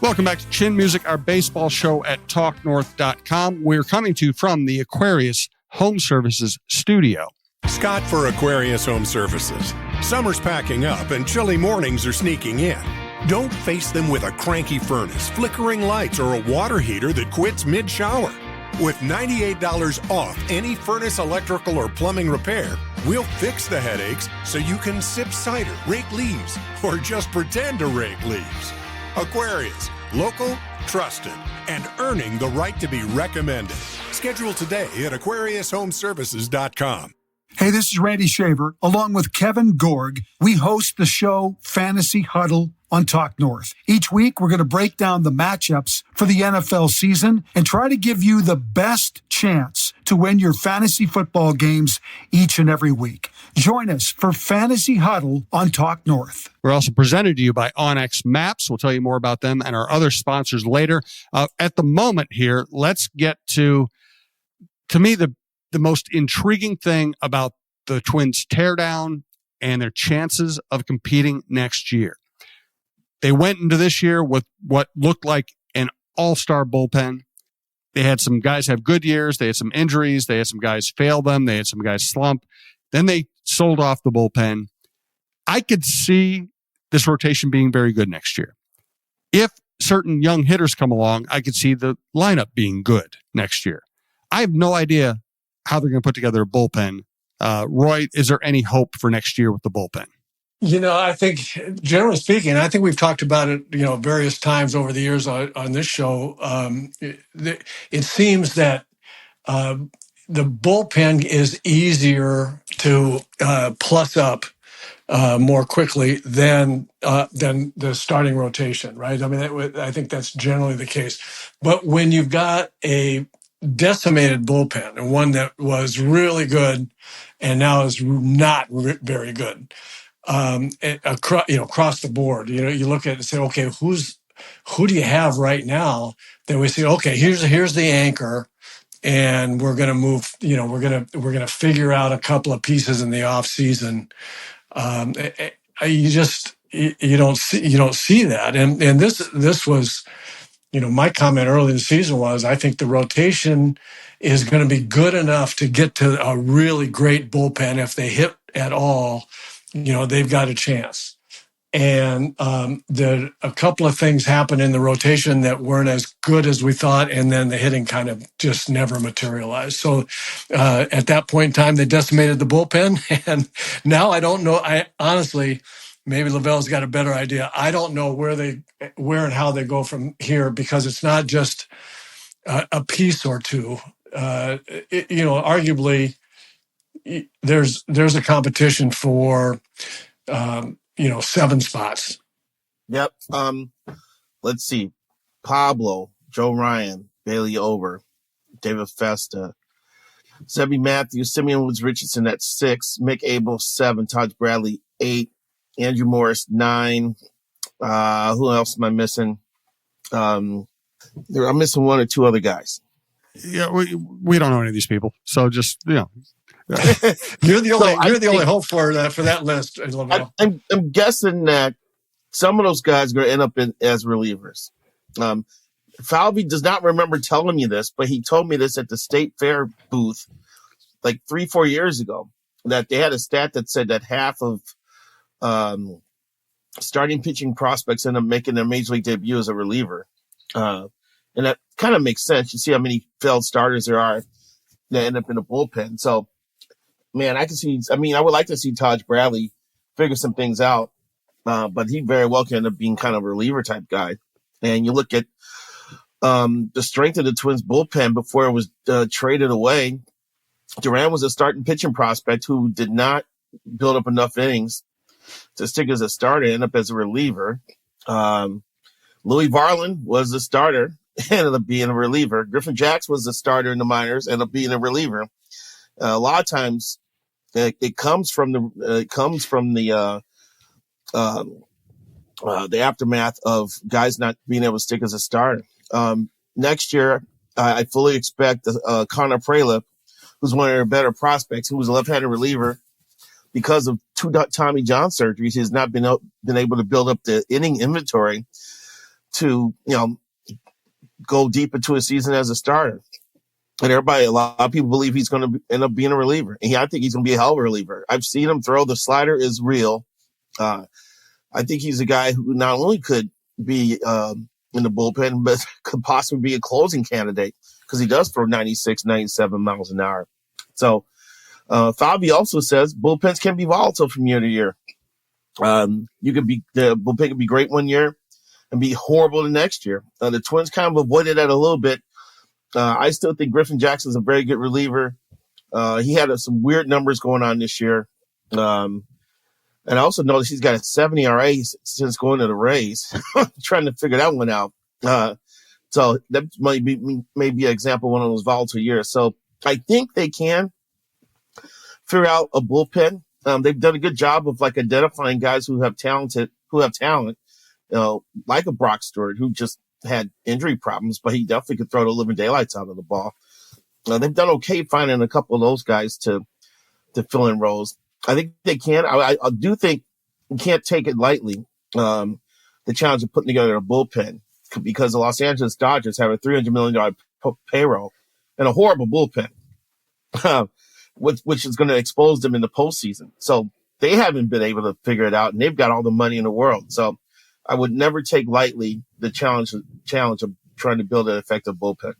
Welcome back to Chin Music, our baseball show at talknorth.com. We're coming to you from the Aquarius Home Services studio. Scott for Aquarius Home Services. Summer's packing up and chilly mornings are sneaking in. Don't face them with a cranky furnace, flickering lights, or a water heater that quits mid-shower. With $98 off any furnace, electrical, or plumbing repair, we'll fix the headaches so you can sip cider, rake leaves, or just pretend to rake leaves. Aquarius, local, trusted, and earning the right to be recommended. Schedule today at AquariusHomeservices.com. Hey, this is Randy Shaver. Along with Kevin Gorg, we host the show Fantasy Huddle on Talk North. Each week, we're going to break down the matchups for the NFL season and try to give you the best chance to win your fantasy football games each and every week. Join us for Fantasy Huddle on Talk North. We're also presented to you by Onyx Maps. We'll tell you more about them and our other sponsors later. At the moment here, let's get to me, the most intriguing thing about the Twins' teardown and their chances of competing next year. They went into this year with what looked like an all-star bullpen. They had some guys have good years. They had some injuries. They had some guys fail them. They had some guys slump. Then they sold off the bullpen. I could see this rotation being very good next year. If certain young hitters come along, I could see the lineup being good next year. I have no idea how they're going to put together a bullpen. Roy, is there any hope for next year with the bullpen? You know, I think, generally speaking, I think we've talked about it, various times over the years on this show. It seems that the bullpen is easier to plus up more quickly than the starting rotation, right? I mean, I think that's generally the case. But when you've got a decimated bullpen and one that was really good and now is not very good, across the board, you look at it and say, okay, who do you have right now that we say, okay, here's the anchor, and we're going to move, we're going to figure out a couple of pieces in the off season. You don't see that, and this was, my comment early in the season was, I think the rotation is going to be good enough to get to a really great bullpen. If they hit at all, they've got a chance. And a couple of things happened in the rotation that weren't as good as we thought, and then the hitting kind of just never materialized. So at that point in time, they decimated the bullpen, and now I don't know. I honestly, maybe LaVelle's got a better idea. I don't know where and how they go from here, because it's not just a piece or two. Arguably, there's a competition for 7 spots. Yep. Let's see. Pablo, Joe Ryan, Bailey Ober, David Festa, Zebby Matthews, Simeon Woods Richardson at 6, Mick Abel 7, Todd Bradley 8, Andrew Morris 9. Who else am I missing? I'm missing 1 or 2 other guys. Yeah, we don't know any of these people, so just You're the only hope for that list. I'm guessing that some of those guys are going to end up as relievers. Falvey does not remember telling me this, but he told me this at the State Fair booth like 3-4 years ago, that they had a stat that said that half of starting pitching prospects end up making their major league debut as a reliever. And that kind of makes sense. You see how many failed starters there are that end up in the bullpen. So, man, I would like to see Taj Bradley figure some things out, but he very well can end up being kind of a reliever type guy. And you look at the strength of the Twins bullpen before it was traded away. Duran was a starting pitching prospect who did not build up enough innings to stick as a starter, end up as a reliever. Louis Varland was the starter, ended up being a reliever. Griffin Jacks was the starter in the minors, ended up being a reliever. A lot of times, it comes from the aftermath of guys not being able to stick as a starter. Next year, I fully expect Connor Pralip, who's one of their better prospects, who was a left-handed reliever, because of 2 Tommy John surgeries, he has not been able to build up the inning inventory to, go deep into a season as a starter. And a lot of people believe he's going to end up being a reliever. And I think he's going to be a hell of a reliever. I've seen him throw. The slider is real. I think he's a guy who not only could be in the bullpen, but could possibly be a closing candidate because he does throw 96, 97 miles an hour. So Fabi also says bullpens can be volatile from year to year. The bullpen can be great one year and be horrible the next year. The Twins kind of avoided that a little bit. I still think Griffin Jackson's a very good reliever. He had some weird numbers going on this year. And I also noticed he's got a 70 ERA since going to the Rays. Trying to figure that one out. So that might be maybe an example of one of those volatile years. So I think they can figure out a bullpen. They've done a good job of identifying guys who have talent, like a Brock Stewart, who just had injury problems, but he definitely could throw the living daylights out of the ball. They've done okay finding a couple of those guys to fill in roles. I think they can. I do think you can't take it lightly, the challenge of putting together a bullpen, because the Los Angeles Dodgers have a $300 million payroll and a horrible bullpen, which is going to expose them in the postseason. So they haven't been able to figure it out, and they've got all the money in the world. So I would never take lightly the challenge of trying to build an effective bullpen.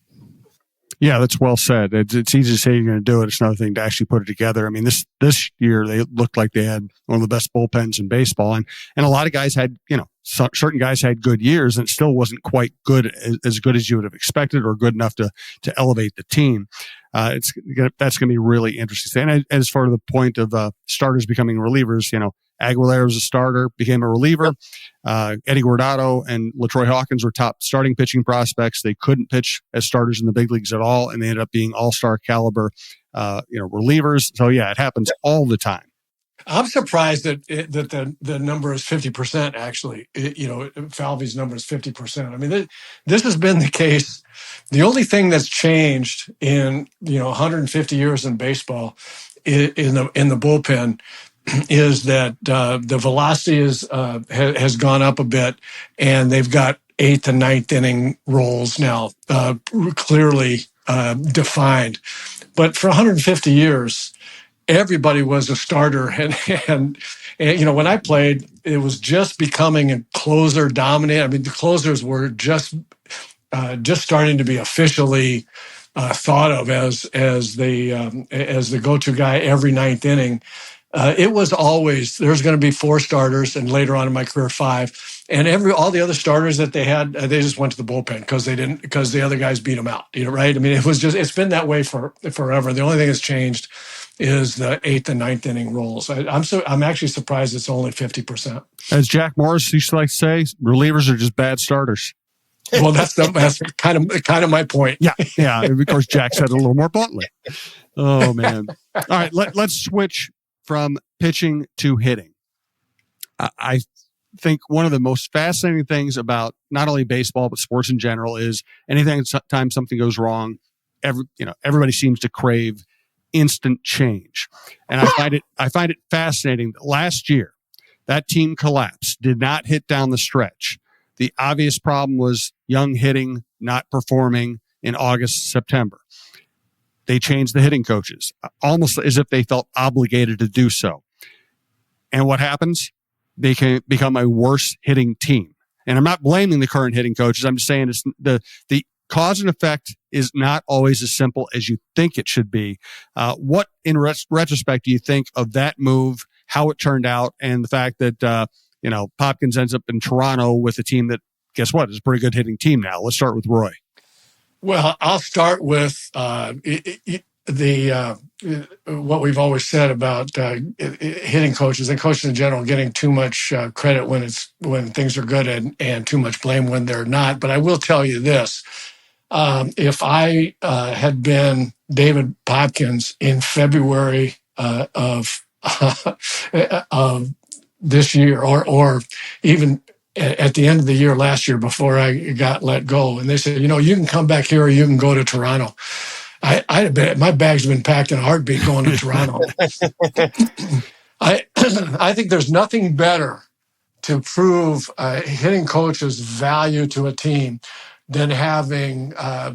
Yeah, that's well said. It's easy to say you're going to do it. It's another thing to actually put it together. I mean, this year they looked like they had one of the best bullpens in baseball, and a lot of guys had, certain guys had good years, and it still wasn't quite good as good as you would have expected, or good enough to elevate the team. That's going to be really interesting. And as far as the point of starters becoming relievers, Aguilera was a starter, became a reliever. Eddie Guardado and LaTroy Hawkins were top starting pitching prospects. They couldn't pitch as starters in the big leagues at all, and they ended up being all-star caliber, relievers. So yeah, it happens all the time. I'm surprised that the number is 50%. Actually, Falvey's number is 50%. I mean, this has been the case. The only thing that's changed in 150 years in baseball in the bullpen is that the velocity has gone up a bit, and they've got 8th and 9th inning roles now clearly defined. But for 150 years, everybody was a starter, and when I played, it was just becoming a closer dominant. I mean, the closers were just starting to be officially thought of as the go-to guy every 9th inning. It was always, there's going to be 4 starters, and later on in my career, 5. And all the other starters that they had, they just went to the bullpen because the other guys beat them out. Right? I mean, it's been that way for forever. The only thing that's changed is the 8th and 9th inning roles. I'm actually surprised it's only 50%. As Jack Morris used to like to say, relievers are just bad starters. Well, that's kind of my point. Yeah. Of course, Jack said it a little more bluntly. Oh man! All right, let's switch from pitching to hitting. I think one of the most fascinating things about not only baseball but sports in general is anytime something goes wrong, everybody seems to crave instant change, and I find it fascinating that last year that team collapsed, did not hit down the stretch. The obvious problem was young hitting not performing in August, September. They changed the hitting coaches, almost as if they felt obligated to do so. And what happens? They can become a worse hitting team. And I'm not blaming the current hitting coaches. I'm just saying it's the cause and effect is not always as simple as you think it should be. What, in retrospect, do you think of that move, how it turned out, and the fact that, Popkins ends up in Toronto with a team that, guess what, is a pretty good hitting team now? Let's start with Roy. Well, I'll start with what we've always said about hitting coaches and coaches in general getting too much credit when things are good and too much blame when they're not. But I will tell you this. If I had been David Popkins in February of this year, or even at the end of the year last year before I got let go, and they said, you can come back here or you can go to Toronto, I'd bet my bags have been packed in a heartbeat going to Toronto. I think there's nothing better to prove a hitting coach's value to a team than having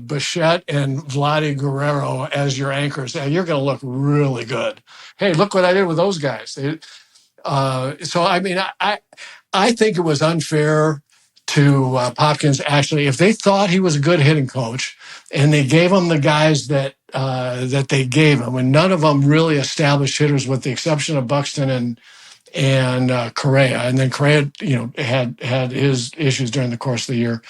Bichette and Vladdy Guerrero as your anchors. Now, you're going to look really good. Hey, look what I did with those guys. So, I mean, I think it was unfair to Popkins, actually. If they thought he was a good hitting coach and they gave him the guys that they gave him, and none of them really established hitters with the exception of Buxton and Correa. And then Correa, had his issues during the course of the year.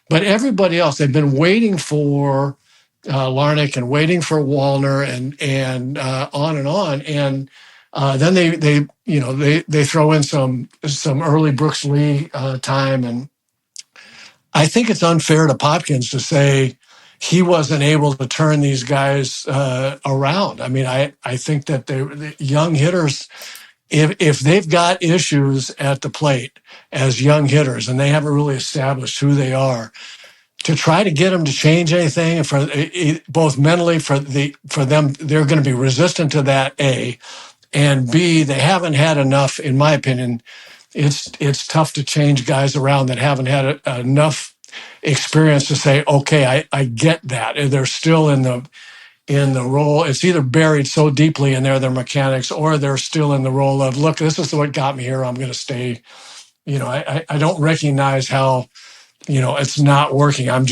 But everybody else, they've been waiting for Larnach and waiting for Wallner and on and on. And then they throw in some early Brooks Lee time. And I think it's unfair to Popkins to say he wasn't able to turn these guys around. I mean, I think that the young hitters, if they've got issues at the plate as young hitters and they haven't really established who they are, to try to get them to change anything, for both mentally for them, they're going to be resistant to that, A, and B, they haven't had enough, in my opinion. It's tough to change guys around that haven't had enough experience to say, okay, I get that. And they're still in the role. It's either buried so deeply in their mechanics, or they're still in the role of, look, this is what got me here. I'm going to stay. I don't recognize how, it's not working. I'm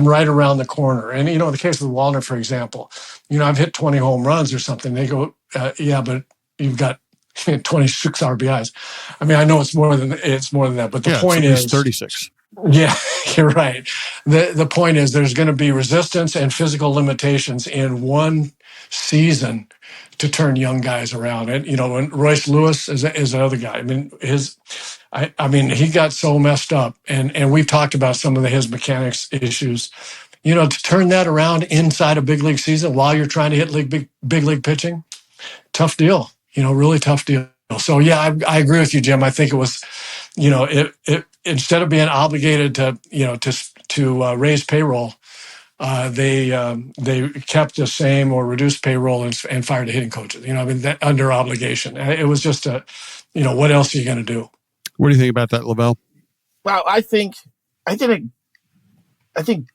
right around the corner. And, in the case of Wallner, for example, I've hit 20 home runs or something. They go, yeah, but you've got 26 RBIs. I mean, I know it's more than that, but the point is 36. Yeah, you're right. The point is there's going to be resistance and physical limitations in one season to turn young guys around. And, when Royce Lewis is another guy. I mean, he got so messed up, and we've talked about some of his mechanics issues. To turn that around inside a big league season while you're trying to hit big league pitching, tough deal. Really tough deal. So yeah, I agree with you, Jim. I think it was, it instead of being obligated to raise payroll, they kept the same or reduced payroll and fired the hitting coaches. That under obligation. It was just what else are you going to do? What do you think about that, LaVelle? Well, I think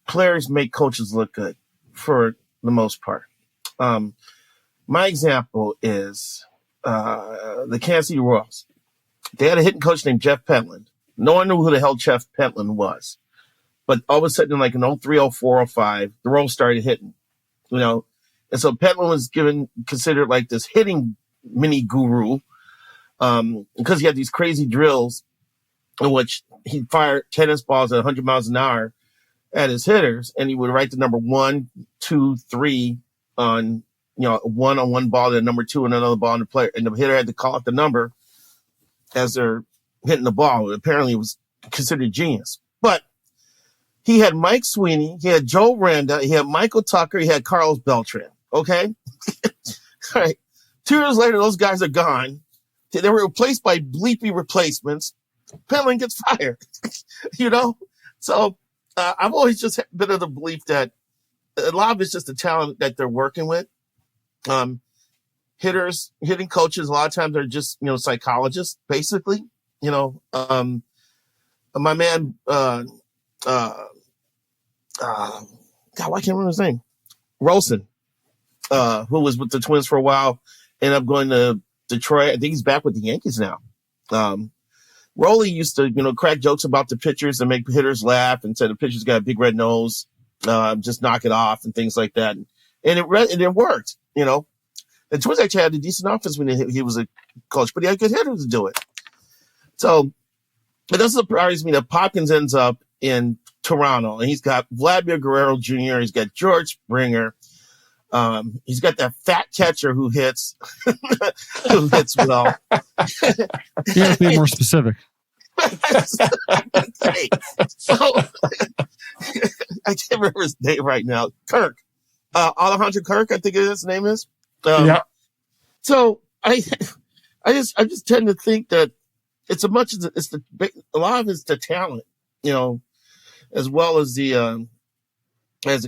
players make coaches look good for the most part. My example is the Kansas City Royals. They had a hitting coach named Jeff Pentland. No one knew who the hell Jeff Pentland was. But all of a sudden, like in 03, 04, 05, the Royals started hitting, And so Pentland was considered like this hitting mini guru because he had these crazy drills in which he'd fire tennis balls at 100 miles an hour at his hitters, and he would write the number 1, 2, 3 on, one on one ball, then number 2 and another ball on the player. And the hitter had to call out the number as they're hitting the ball. Apparently it was considered genius. But he had Mike Sweeney, he had Joe Randa, he had Michael Tucker, he had Carlos Beltran. Okay? All right. 2 years later, those guys are gone. They were replaced by bleepy replacements. Pentland gets fired. So I've always just been of the belief that a lot of it's just the talent that they're working with. Hitters, hitting coaches, a lot of times they're just, psychologists, basically. My man, God, why can't I remember his name? Rolson, who was with the Twins for a while, ended up going to Detroit. I think he's back with the Yankees now. Roley used to, crack jokes about the pitchers and make hitters laugh and said the pitcher's got a big red nose, just knock it off and things like that. And it worked, The Twins actually had a decent offense when he was a coach, but he had good hitters to do it. So it doesn't surprise me that Popkins ends up in Toronto, and he's got Vladimir Guerrero Jr., he's got George Springer, he's got that fat catcher who hits well. You have to be more specific. So I can't remember his name right now. Kirk. Alejandro Kirk, I think his name is. Yeah. So I just tend to think that it's a lot of it's the talent, as well as the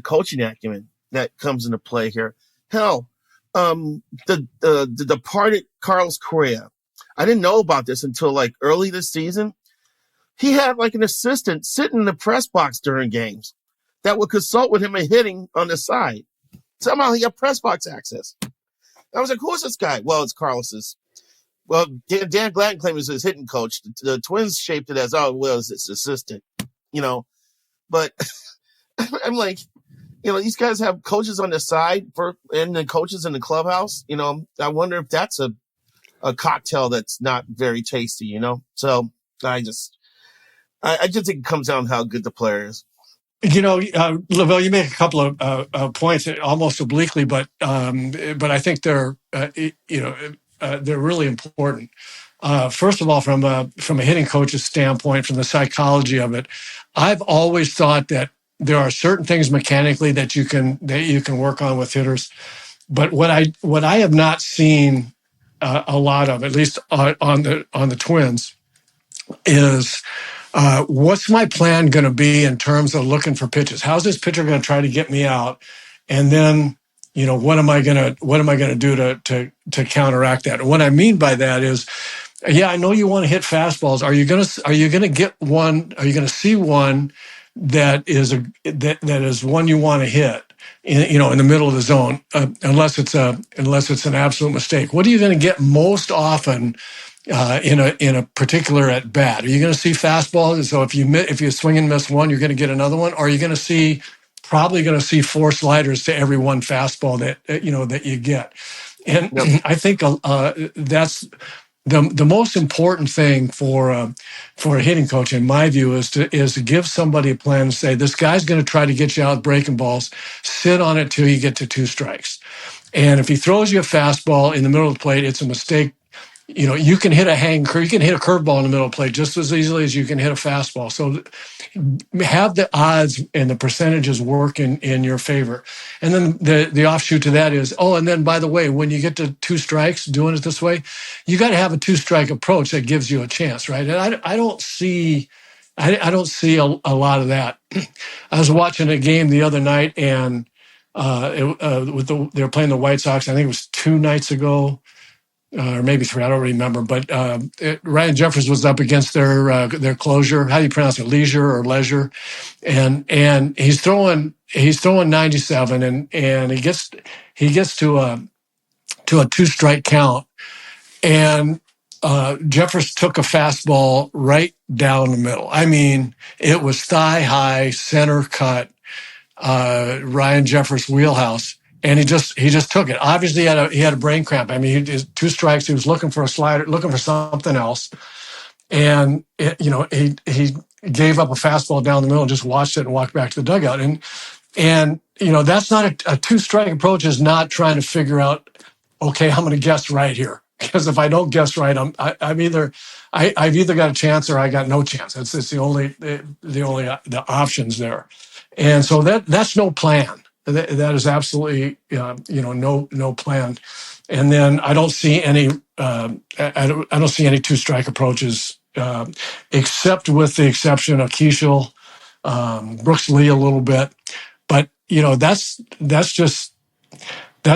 coaching acumen that comes into play here. Hell, the departed Carlos Correa. I didn't know about this until like early this season. he had like an assistant sitting in the press box during games that would consult with him and hitting on the side. Somehow he had press box access. I was like, who is this guy? Well, it's Carlos's. Well, Dan Gladden claimed it was his hitting coach. The Twins shaped it as, oh, well, it's his assistant, But I'm like, these guys have coaches on the side and then coaches in the clubhouse. I wonder if that's a cocktail that's not very tasty, So I just think it comes down to how good the player is. LaVelle, you make a couple of points almost obliquely, but I think they're really important. First of all, from a hitting coach's standpoint, from the psychology of it, I've always thought that there are certain things mechanically that you can work on with hitters, but what I have not seen a lot of, at least on the Twins, is what's my plan going to be in terms of looking for pitches? How's this pitcher going to try to get me out? And then, what am I going to do to counteract that? And what I mean by that is, yeah, I know you want to hit fastballs. Are you going to get one? Are you going to see one that is one you want to hit? In the middle of the zone, unless it's an absolute mistake. What are you going to get most often? In a particular at bat, are you going to see fastballs? So if you swing and miss one, you're going to get another one. Or are you going to probably going to see 4 sliders to every one fastball that you get? And yep. I think that's the most important thing for a hitting coach, in my view, is to give somebody a plan and say, this guy's going to try to get you out breaking balls. Sit on it till you get to 2 strikes. And if he throws you a fastball in the middle of the plate, it's a mistake. You can hit a curveball in the middle of the plate just as easily as you can hit a fastball. So have the odds and the percentages work in your favor. And then the offshoot to that is, and then by the way, when you get to 2 strikes, doing it this way, you got to have a 2-strike approach that gives you a chance, right? And I don't see a lot of that. I was watching a game the other night, and they were playing the White Sox. I think it was 2 nights ago. Or maybe 3, I don't remember. But Ryan Jeffers was up against their closer. How do you pronounce it? Leisure, and he's throwing 97, and he gets to a 2-strike count, and Jeffers took a fastball right down the middle. I mean, it was thigh high, center cut, Ryan Jeffers' wheelhouse. And he just took it. Obviously, he had a brain cramp. I mean, 2 strikes. He was looking for a slider, looking for something else, and he gave up a fastball down the middle and just watched it and walked back to the dugout. And that's not a 2-strike approach. Is not trying to figure out, okay, I'm going to guess right here, because if I don't guess right, I've either got a chance or I got no chance. It's the only options there, and so that's no plan. That is absolutely, no plan. And then I don't see any, I don't see any 2-strike approaches, except with the exception of Keishel, Brooks Lee a little bit. But that's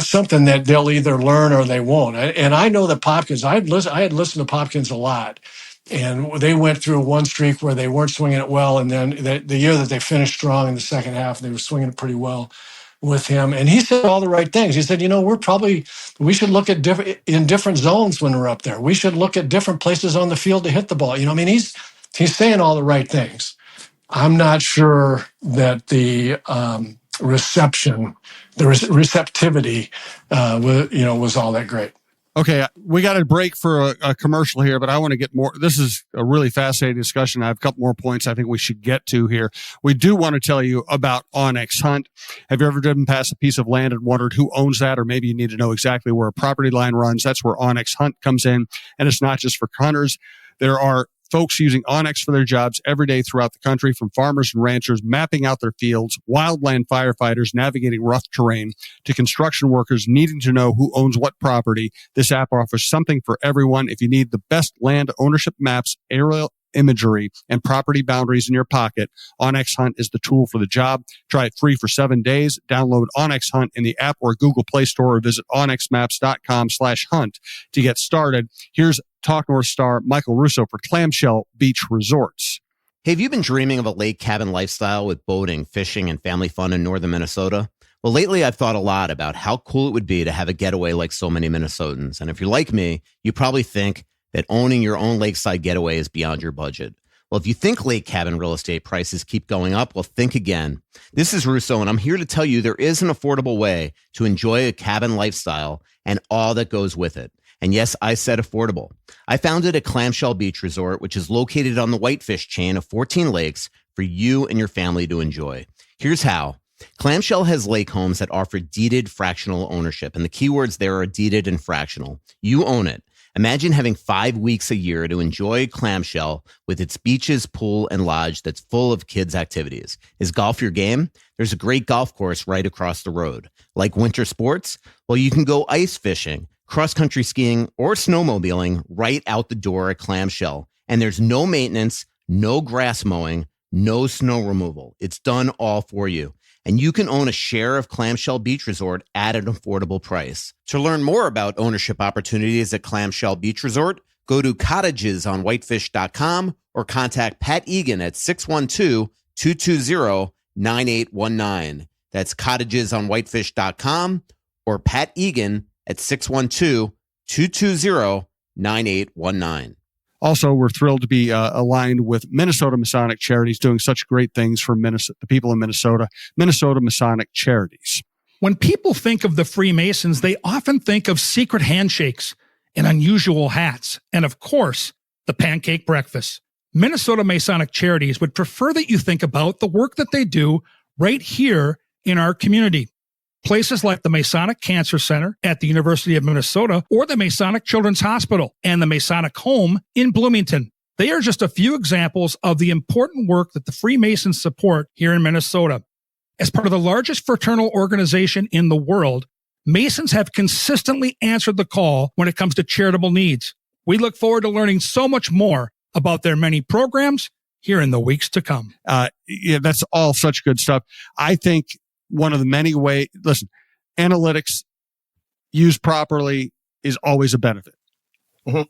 something that they'll either learn or they won't. And I know that Popkins, I had listened to Popkins a lot. And they went through one streak where they weren't swinging it well. And then the year that they finished strong in the second half, they were swinging it pretty well with him. And he said all the right things. He said, we should look at different zones when we're up there. We should look at different places on the field to hit the ball. He's saying all the right things. I'm not sure that the receptivity, was all that great. Okay, we got a break for a commercial here, but I want to get more. This is a really fascinating discussion. I have a couple more points I think we should get to here. We do want to tell you about Onyx Hunt. Have you ever driven past a piece of land and wondered who owns that, or maybe you need to know exactly where a property line runs? That's where Onyx Hunt comes in, and it's not just for hunters. There are folks using Onyx for their jobs every day throughout the country, from farmers and ranchers mapping out their fields, wildland firefighters navigating rough terrain, to construction workers needing to know who owns what property. This app offers something for everyone. If you need the best land ownership maps, aerial imagery, and property boundaries in your pocket, Onyx Hunt is the tool for the job. Try it free for 7 days. Download Onyx Hunt in the app or Google Play Store, or visit onyxmaps.com/hunt to get started. Here's Talk North star Michael Russo for Clamshell Beach Resorts. Hey, have you been dreaming of a lake cabin lifestyle with boating, fishing, and family fun in northern Minnesota? Well, lately I've thought a lot about how cool it would be to have a getaway like so many Minnesotans. And if you're like me, you probably think that owning your own lakeside getaway is beyond your budget. Well, if you think lake cabin real estate prices keep going up, well, think again. This is Russo, and I'm here to tell you there is an affordable way to enjoy a cabin lifestyle and all that goes with it. And yes, I said affordable. I founded a Clamshell Beach Resort, which is located on the Whitefish chain of 14 lakes for you and your family to enjoy. Here's how. Clamshell has lake homes that offer deeded fractional ownership, and the keywords there are deeded and fractional. You own it. Imagine having 5 weeks a year to enjoy Clamshell with its beaches, pool, and lodge that's full of kids' activities. Is golf your game? There's a great golf course right across the road. Like winter sports? Well, you can go ice fishing, cross-country skiing, or snowmobiling right out the door at Clamshell. And there's no maintenance, no grass mowing, no snow removal. It's done all for you. And you can own a share of Clamshell Beach Resort at an affordable price. To learn more about ownership opportunities at Clamshell Beach Resort, go to cottagesonwhitefish.com or contact Pat Egan at 612-220-9819. That's cottagesonwhitefish.com or Pat Egan at 612-220-9819. Also, we're thrilled to be aligned with Minnesota Masonic Charities, doing such great things for the people in Minnesota. Minnesota Masonic Charities. When people think of the Freemasons, they often think of secret handshakes and unusual hats, and of course, the pancake breakfast. Minnesota Masonic Charities would prefer that you think about the work that they do right here in our community. Places like the Masonic Cancer Center at the University of Minnesota or the Masonic Children's Hospital and the Masonic Home in Bloomington. They are just a few examples of the important work that the Freemasons support here in Minnesota. As part of the largest fraternal organization in the world, Masons have consistently answered the call when it comes to charitable needs. We look forward to learning so much more about their many programs here in the weeks to come. Yeah, that's all such good stuff. I think one of the many ways, listen, analytics used properly is always a benefit. Mm-hmm.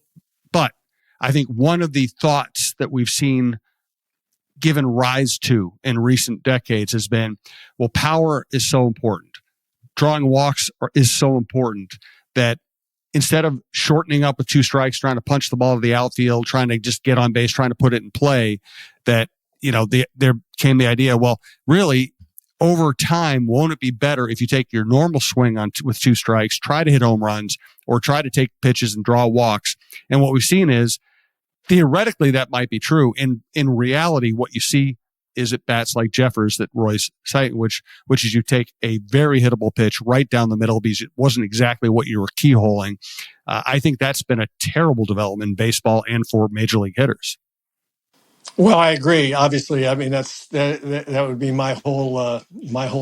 But I think one of the thoughts that we've seen given rise to in recent decades has been, well, power is so important. Drawing walks is so important that instead of shortening up with 2 strikes, trying to punch the ball to the outfield, trying to just get on base, trying to put it in play, that, there came the idea, well, really, over time, won't it be better if you take your normal swing with 2 strikes, try to hit home runs, or try to take pitches and draw walks? And what we've seen is, theoretically, that might be true. In reality, what you see is at bats like Jeffers that Roy's citing, which is you take a very hittable pitch right down the middle because it wasn't exactly what you were keyholing. I think that's been a terrible development in baseball and for major league hitters. Well, I agree. Obviously, I mean that would be my whole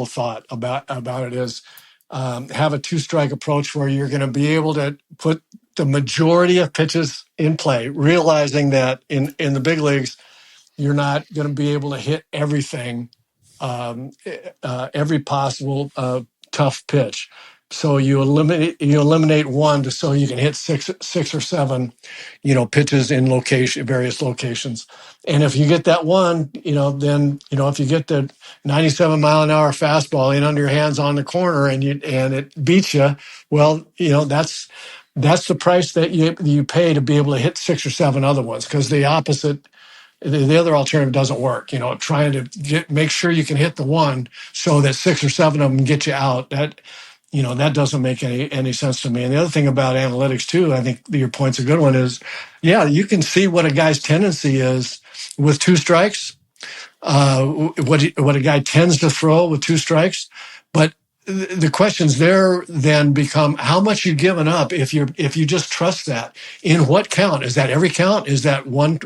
thought about it is have a 2-strike approach where you're going to be able to put the majority of pitches in play, realizing that in the big leagues you're not going to be able to hit everything, every possible tough pitch. So you eliminate one so you can hit six or seven, pitches in various locations. And if you get that one, then if you get the 97-mile-an-hour fastball in under your hands on the corner and it beats you, well, that's the price that you pay to be able to hit 6 or 7 other ones, because the opposite. The other alternative doesn't work. Trying to make sure you can hit the one so that 6 or 7 of them get you out. That doesn't make any sense to me. And the other thing about analytics too, I think your point's a good one, is, you can see what a guy's tendency is with 2 strikes, what a guy tends to throw with 2 strikes. But the questions there then become how much you've given up if you just trust that. In what count? Is that every count? Is that one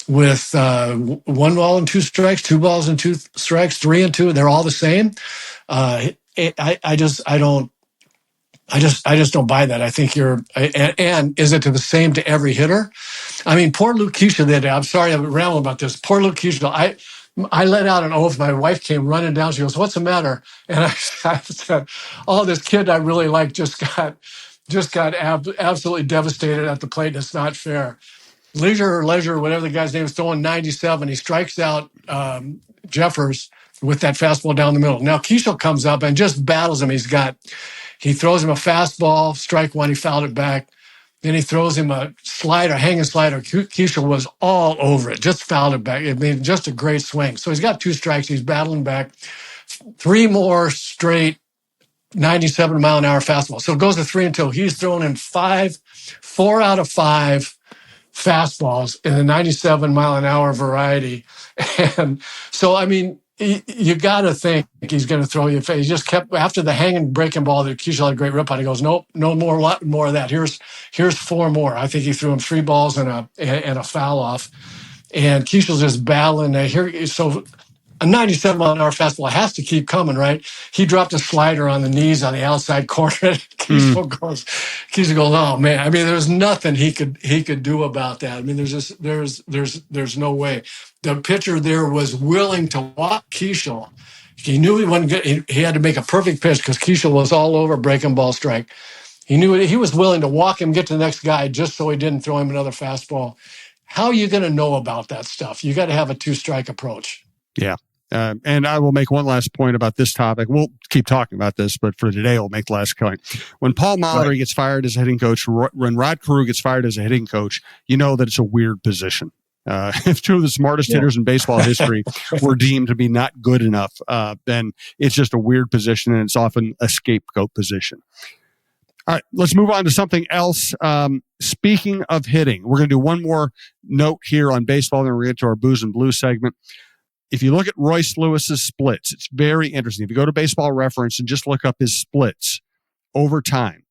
with 1 ball and 2 strikes, 2 balls and 2 strikes, 3 and 2? They're all the same. I just don't buy that. I think and is it the same to every hitter? I mean, poor Luke Keisha I'm sorry I'm rambling about this. Poor Luke Keisha. I let out an oath. My wife came running down. She goes, "What's the matter?" And I said, "Oh, this kid I really like just got absolutely devastated at the plate. And it's not fair." Leisure, whatever the guy's name is, throwing 97. He strikes out Jeffers with that fastball down the middle. Now Keishel comes up and just battles him. He throws him a fastball, strike one, he fouled it back. Then he throws him a slider, hanging slider. Keishel was all over it, just fouled it back. I mean, just a great swing. So he's got 2 strikes. He's battling back. 3 more straight 97-mile-an-hour fastball. So it goes to 3 until he's thrown in 4 out of 5 fastballs in the 97-mile-an-hour variety. And so, I mean, you got to think he's going to throw you a face. He just kept, after the hanging breaking ball that Keishel had a great rip on, he goes, nope, no more of that. Here's 4 more. I think he threw him 3 balls and a foul off. And Keishel's just battling. So a 97-mile-an-hour fastball has to keep coming, right? He dropped a slider on the knees on the outside corner. Keishel goes, oh man. I mean, there's nothing he could do about that. I mean, there's no way. The pitcher there was willing to walk Keishel. He knew he wasn't good. He had to make a perfect pitch because Keishel was all over breaking ball strike. He knew he was willing to walk him, get to the next guy just so he didn't throw him another fastball. How are you going to know about that stuff? You got to have a 2-strike approach. Yeah. And I will make one last point about this topic. We'll keep talking about this, but for today, I'll make the last point. When Paul Molitor gets fired as a hitting coach, when Rod Carew gets fired as a hitting coach, you know that it's a weird position. If 2 of the smartest hitters in baseball history were deemed to be not good enough, then it's just a weird position, and it's often a scapegoat position. All right, let's move on to something else. Speaking of hitting, we're going to do one more note here on baseball, then we're going to get to our Booze and Blues segment. If you look at Royce Lewis's splits, it's very interesting. If you go to Baseball Reference and just look up his splits over time,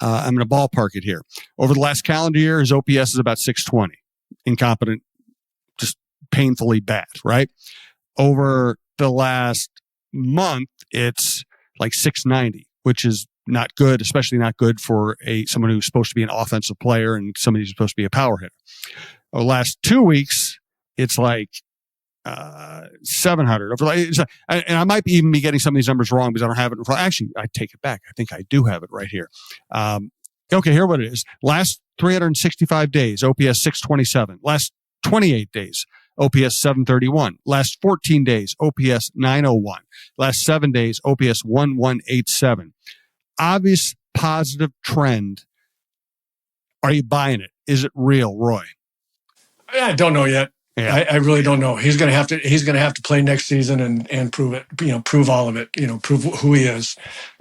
I'm going to ballpark it here. Over the last calendar year, his OPS is about 620. Incompetent, just painfully bad, right? Over the last month, it's like 690, which is not good, especially not good for someone who's supposed to be an offensive player and somebody who's supposed to be a power hitter. Over the last 2 weeks, it's like 700. And I might even be getting some of these numbers wrong because I don't have it in front. Actually, I take it back. I think I do have it right here. Okay, here what it is. Last 365 days, OPS 627. Last 28 days, OPS 731. Last 14 days, OPS 901. Last 7 days, OPS 1187. Obvious positive trend. Are you buying it? Is it real, Roy? I don't know yet. Yeah. I really don't know. He's going to have to play next season and prove it, prove all of it, prove who he is.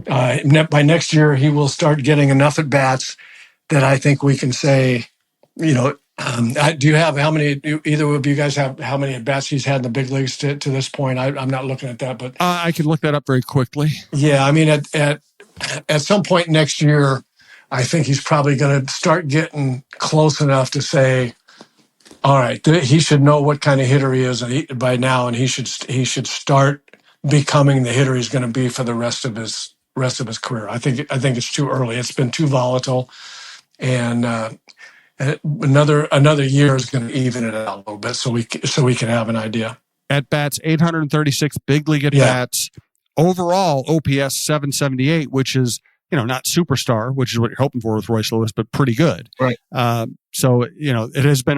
By next year, he will start getting enough at bats that I think we can say, do you have either of you guys have how many at bats he's had in the big leagues to this point? I'm not looking at that, but I can look that up very quickly. Yeah. I mean, at some point next year, I think he's probably going to start getting close enough to say, all right, he should know what kind of hitter he is by now, and he should start becoming the hitter he's going to be for the rest of his career. I think it's too early. It's been too volatile, and another year is going to even it out a little bit, so we can have an idea. At bats, 836 big league at bats. Overall, OPS 778, which is not superstar, which is what you're hoping for with Royce Lewis, but pretty good. Right. So, it has been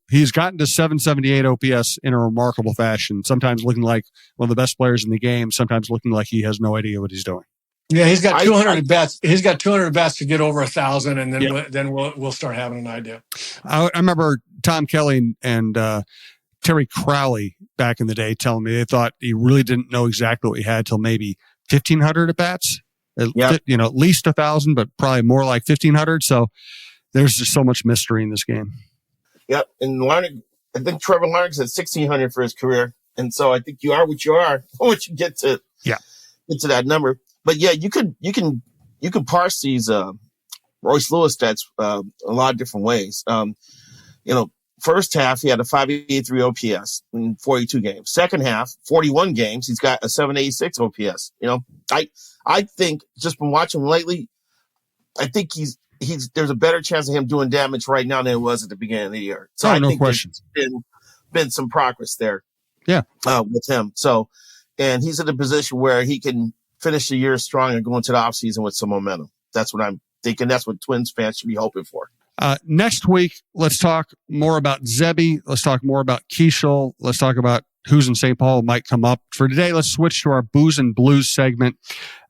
he's gotten to 778 OPS in a remarkable fashion, sometimes looking like one of the best players in the game, sometimes looking like he has no idea what he's doing. Yeah, he's got 200 at bats. He's got 200 at bats to get over 1,000, and then we'll start having an idea. I remember Tom Kelly and Terry Crowley back in the day telling me they thought he really didn't know exactly what he had till maybe 1,500 at bats. At least 1,000, but probably more like 1,500. So there's just so much mystery in this game. Yep. And Larnach, I think Trevor Larnach's at 1,600 for his career. And so I think you are what you are once you get to that number. But yeah, you can parse these Royce Lewis stats a lot of different ways. First half, he had a 583 OPS in 42 games. Second half, 41 games, he's got a 786 OPS. I think just from watching him lately, I think there's a better chance of him doing damage right now than it was at the beginning of the year. So I think there's been some progress there. Yeah. With him. So, and he's in a position where he can finish the year strong and go into the offseason with some momentum. That's what I'm thinking. That's what Twins fans should be hoping for. Next week, let's talk more about Zebby. Let's talk more about Keishel. Let's talk about who's in St. Paul might come up. For today, let's switch to our Booze and Blues segment.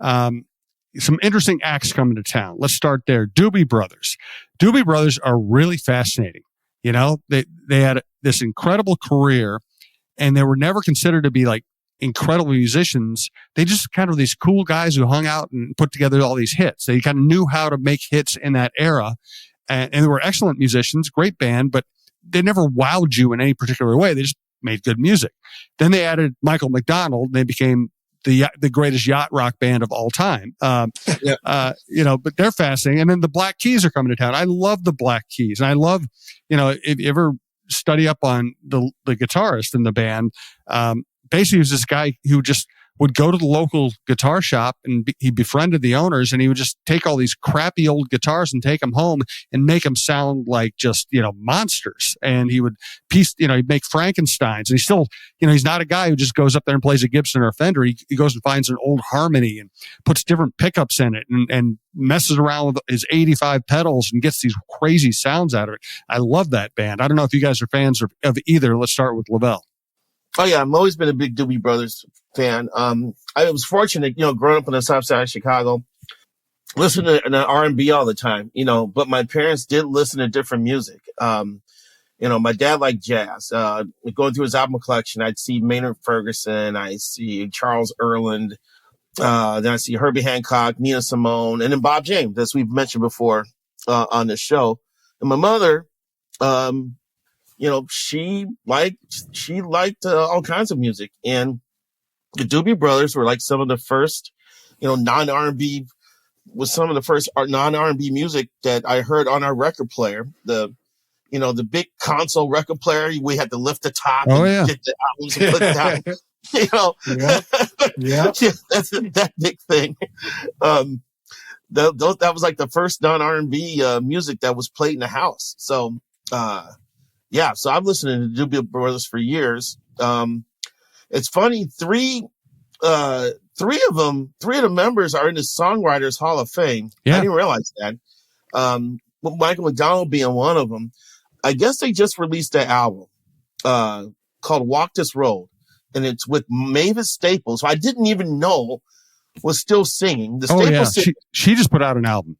Some interesting acts coming to town. Let's start there. Doobie Brothers. Doobie Brothers are really fascinating. You know, they had this incredible career, and they were never considered to be like incredible musicians. They just kind of these cool guys who hung out and put together all these hits. They kind of knew how to make hits in that era. And they were excellent musicians, great band, but they never wowed you in any particular way. They just made good music. Then they added Michael McDonald, and they became the greatest yacht rock band of all time. You know, but they're fascinating. And then the Black Keys are coming to town. I love the Black Keys. And I love, you know, if you ever study up on the guitarist in the band, basically he was this guy who just would go to the local guitar shop, and he befriended the owners, and he would just take all these crappy old guitars and take them home and make them sound like just, you know, monsters. And he would he'd make Frankensteins. And he's still, you know, he's not a guy who just goes up there and plays a Gibson or a Fender. He goes and finds an old Harmony and puts different pickups in it and messes around with his 85 pedals and gets these crazy sounds out of it. I love that band. I don't know if you guys are fans of either. Let's start with LaVelle. Oh yeah, I've always been a big Doobie Brothers fan. I was fortunate, you know, growing up on the South Side of Chicago, listening to R&B all the time, you know, but my parents did listen to different music. You know, my dad liked jazz. Going through his album collection, I'd see Maynard Ferguson, I see Charles Erland, then I see Herbie Hancock, Nina Simone, and then Bob James, as we've mentioned before on the show. And my mother, you know, she liked all kinds of music, and the Doobie Brothers were like some of the first, you know, non-R&B music that I heard on our record player. The big console record player. We had to lift the top and get the albums and put it down. You know, that's that big thing. That was like the first non-R&B music that was played in the house. So. Yeah, so I've listened to Doobie Brothers for years. It's funny, three of the members are in the Songwriters Hall of Fame. Yeah. I didn't realize that. Michael McDonald being one of them. I guess they just released an album called Walk This Road, and it's with Mavis Staples, who I didn't even know was still singing. She just put out an album.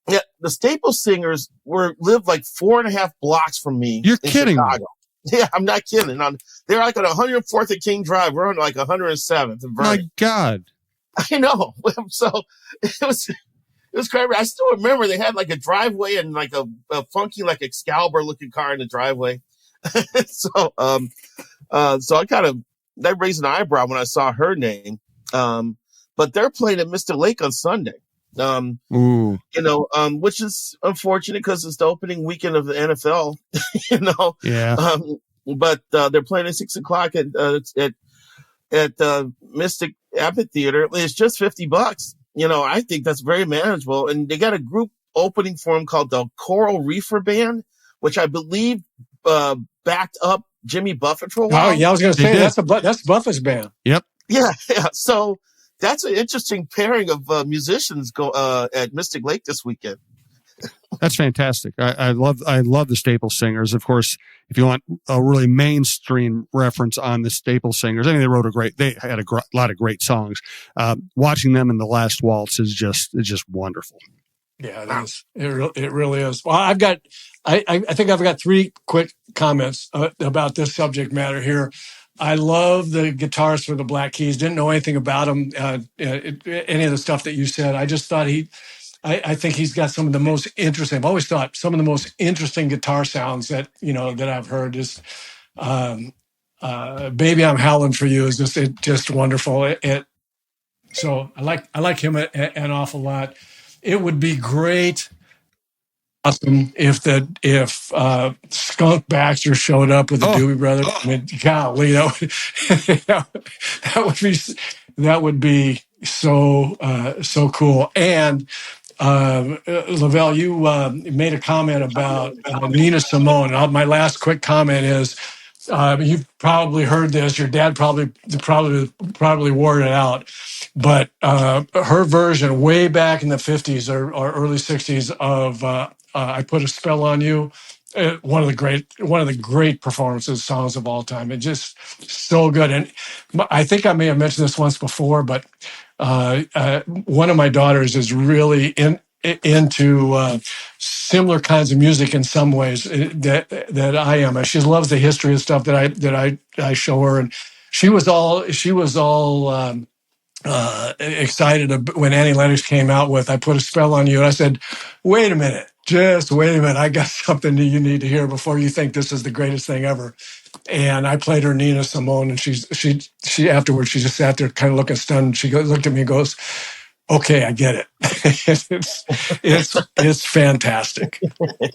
Yeah, the Staples singers lived like 4.5 blocks from me. You're kidding Chicago. me. Yeah, I'm not kidding. They're like on 104th and King Drive. We're on like 107th. My God. I know. So it was crazy. I still remember they had like a driveway and like a funky, like Excalibur looking car in the driveway. So I kind of, that raised an eyebrow when I saw her name. But they're playing at Mr. Lake on Sunday. You know, which is unfortunate because it's the opening weekend of the NFL, you know. Yeah. But they're playing at 6:00 at Mystic Amphitheater. It's just $50. You know, I think that's very manageable. And they got a group opening for them called the Coral Reefer Band, which I believe backed up Jimmy Buffett for a while. Oh yeah, I was going to say that's Buffett's band. Yep. Yeah. So. That's an interesting pairing of musicians at Mystic Lake this weekend. That's fantastic. I love the Staples singers. Of course, if you want a really mainstream reference on the Staples singers, I mean, they had a lot of great songs. Watching them in The Last Waltz is just wonderful. Yeah, it is. It really is. Well, I think I've got 3 quick comments about this subject matter here. I love the guitarist for the Black Keys. Didn't know anything about him, any of the stuff that you said. I just thought I think he's got some of the most interesting. I've always thought some of the most interesting guitar sounds that I've heard is, "Baby I'm Howling for You" is just wonderful. So I like him an awful lot. It would be great. Awesome if Skunk Baxter showed up with the Doobie Brothers. I mean, golly, that would be so cool. And LaVelle, you made a comment about Nina Simone. My last quick comment is, you've probably heard this. Your dad probably wore it out. But her version, way back in the 50s or early 60s I Put a Spell on You. One of the great performances, songs of all time. It's just so good. And I think I may have mentioned this once before, but one of my daughters is really into similar kinds of music in some ways that I am. She loves the history and stuff that I show her, and she was all excited when Annie Lennox came out with "I Put a Spell on You," and I said, "Wait a minute, just wait a minute. I got something that you need to hear before you think this is the greatest thing ever." And I played her Nina Simone, and she afterwards she just sat there kind of looking stunned. She looked at me and goes, "Okay, I get it." it's fantastic.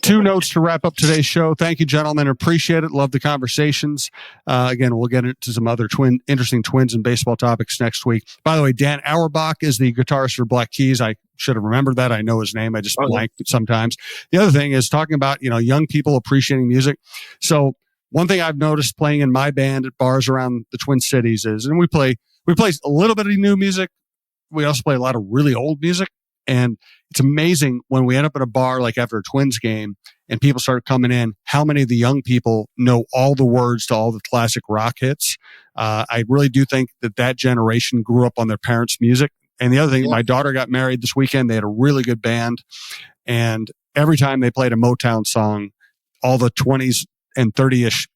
2 notes to wrap up today's show. Thank you, gentlemen. Appreciate it. Love the conversations. Again, we'll get into some other interesting Twins and baseball topics next week. By the way, Dan Auerbach is the guitarist for Black Keys. I should have remembered that. I know his name. I just blank sometimes. The other thing is talking about, young people appreciating music. So one thing I've noticed playing in my band at bars around the Twin Cities is, and we play a little bit of new music. We also play a lot of really old music. And it's amazing when we end up at a bar, like after a Twins game, and people start coming in, how many of the young people know all the words to all the classic rock hits. I really do think that generation grew up on their parents' music. And the other thing, my daughter got married this weekend. They had a really good band. And every time they played a Motown song, all the 20s and 30-ish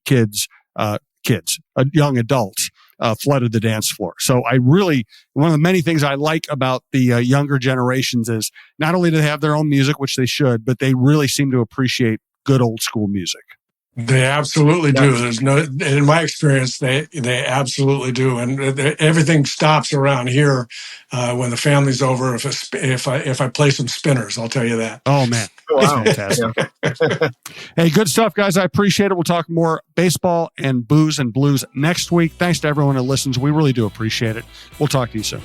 young adults, flooded the dance floor. So one of the many things I like about the younger generations is not only do they have their own music, which they should, but they really seem to appreciate good old school music. They absolutely do. In my experience, they absolutely do, and everything stops around here when the family's over. If I play some spinners, I'll tell you that. Oh man, Wow. Fantastic! Hey, good stuff, guys. I appreciate it. We'll talk more baseball and booze and blues next week. Thanks to everyone who listens. We really do appreciate it. We'll talk to you soon.